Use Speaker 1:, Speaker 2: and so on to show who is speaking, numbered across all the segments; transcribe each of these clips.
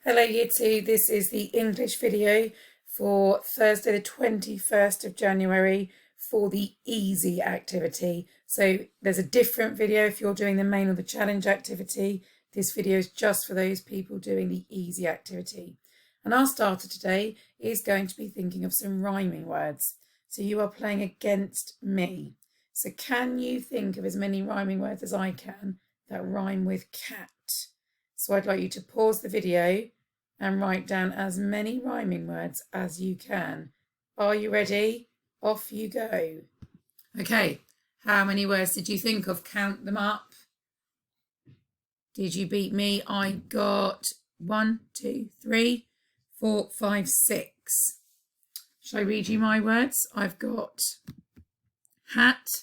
Speaker 1: Hello Year 2, this is the English video for Thursday the 21st of January for the easy activity. So there's a different video if you're doing the main or the challenge activity. This video is just for those people doing the easy activity. And our starter today is going to be thinking of some rhyming words. So you are playing against me. So can you think of as many rhyming words as I can that rhyme with cat? So I'd like you to pause the video and write down as many rhyming words as you can. Are you ready? Off you go. Okay, how many words did you think of? Count them up. Did you beat me? I got 1, 2, 3, 4, 5, 6. Shall I read you my words? I've got hat,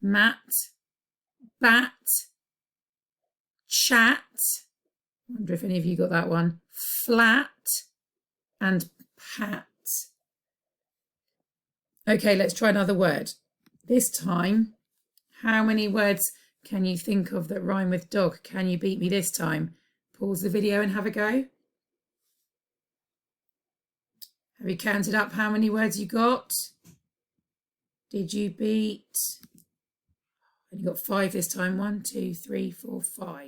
Speaker 1: mat, bat, chat. I wonder if any of you got that one. Flat and pat. Okay, let's try another word. This time, how many words can you think of that rhyme with dog? Can you beat me this time? Pause the video and have a go. Have you counted up how many words you got? Did you beat? And you got 5 this time. 1, 2, 3, 4, 5.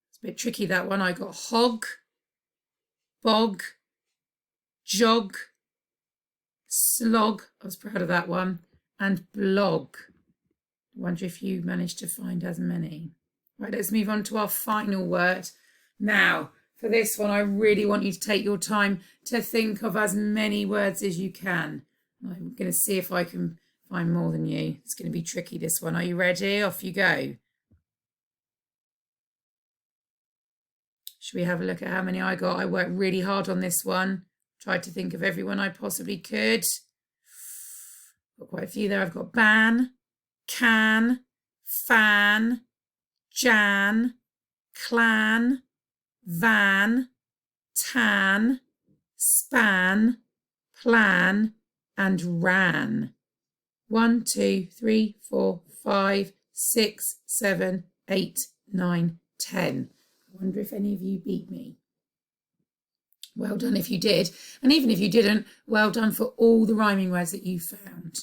Speaker 1: It's a bit tricky, that one. I got hog, bog, jog, slog, I was proud of that one, and blog. I wonder if you managed to find as many. Right, let's move on to our final word. Now, for this one, I really want you to take your time to think of as many words as you can. I'm going to see if I can find more than you. It's going to be tricky, this one. Are you ready? Off you go. Should we have a look at how many I got? I worked really hard on this one. Tried to think of everyone I possibly could. Got quite a few there. I've got ban, can, fan, jan, clan, van, tan, span, plan, and ran. 1, 2, 3, 4, 5, 6, 7, 8, 9, 10. I wonder if any of you beat me. Well done if you did. And even if you didn't, well done for all the rhyming words that you found.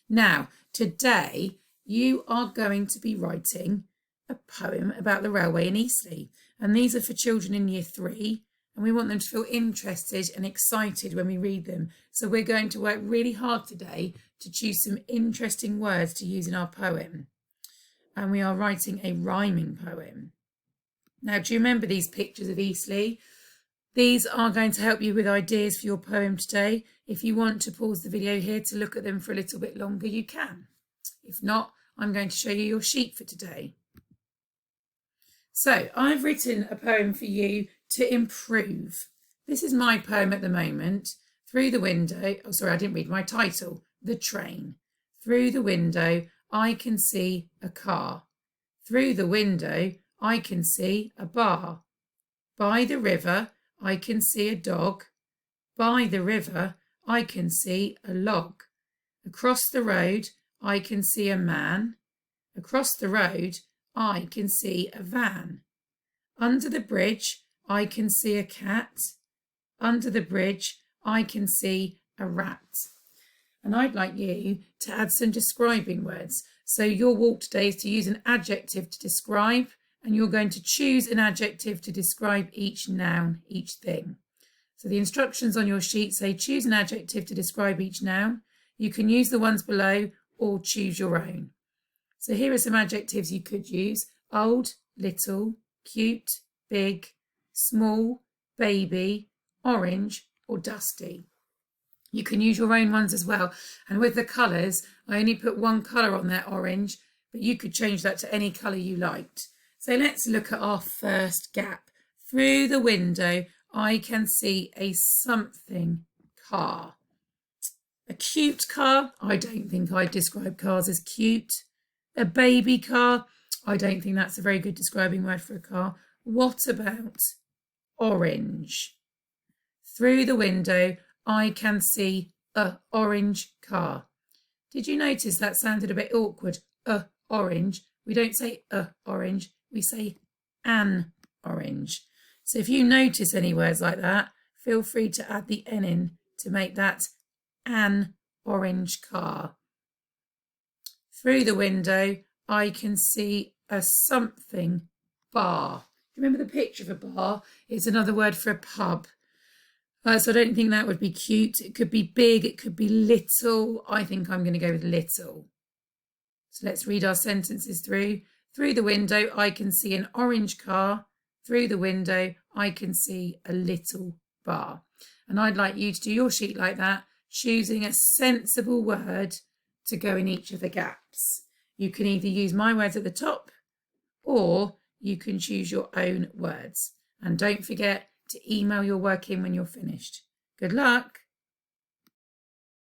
Speaker 1: Now, today you are going to be writing a poem about the railway in Eastleigh. And these are for children in year 3. And we want them to feel interested and excited when we read them. So we're going to work really hard today to choose some interesting words to use in our poem. And we are writing a rhyming poem. Now, do you remember these pictures of Eastleigh? These are going to help you with ideas for your poem today. If you want to pause the video here to look at them for a little bit longer, you can. If not, I'm going to show you your sheet for today. So I've written a poem for you to improve. This is my poem at the moment. Through the window, oh sorry, I didn't read my title, The Train. Through the window, I can see a car. Through the window, I can see a bar. By the river, I can see a dog. By the river, I can see a log. Across the road, I can see a man. Across the road, I can see a van. Under the bridge, I can see a cat. Under the bridge, I can see a rat. And I'd like you to add some describing words. So your walk today is to use an adjective to describe, and you're going to choose an adjective to describe each noun, each thing. So the instructions on your sheet say choose an adjective to describe each noun. You can use the ones below or choose your own. So here are some adjectives you could use: old, little, cute, big, small, baby, orange, or dusty. You can use your own ones as well. And with the colours, I only put one colour on there, orange, but you could change that to any colour you liked. So let's look at our first gap. Through the window, I can see a something car. A cute car? I don't think I'd describe cars as cute. A baby car? I don't think that's a very good describing word for a car. What about orange? Through the window, I can see a orange car. Did you notice that sounded a bit awkward? Orange. We don't say orange. We say an orange. So if you notice any words like that, feel free to add the N in to make that an orange car. Through the window, I can see a something bar. Remember the picture of a bar? It's another word for a pub. So I don't think that would be cute. It could be big, it could be little. I think I'm going to go with little. So let's read our sentences through. Through the window, I can see an orange car. Through the window, I can see a little bar. And I'd like you to do your sheet like that, choosing a sensible word to go in each of the gaps. You can either use my words at the top or you can choose your own words. And don't forget to email your work in when you're finished. Good luck.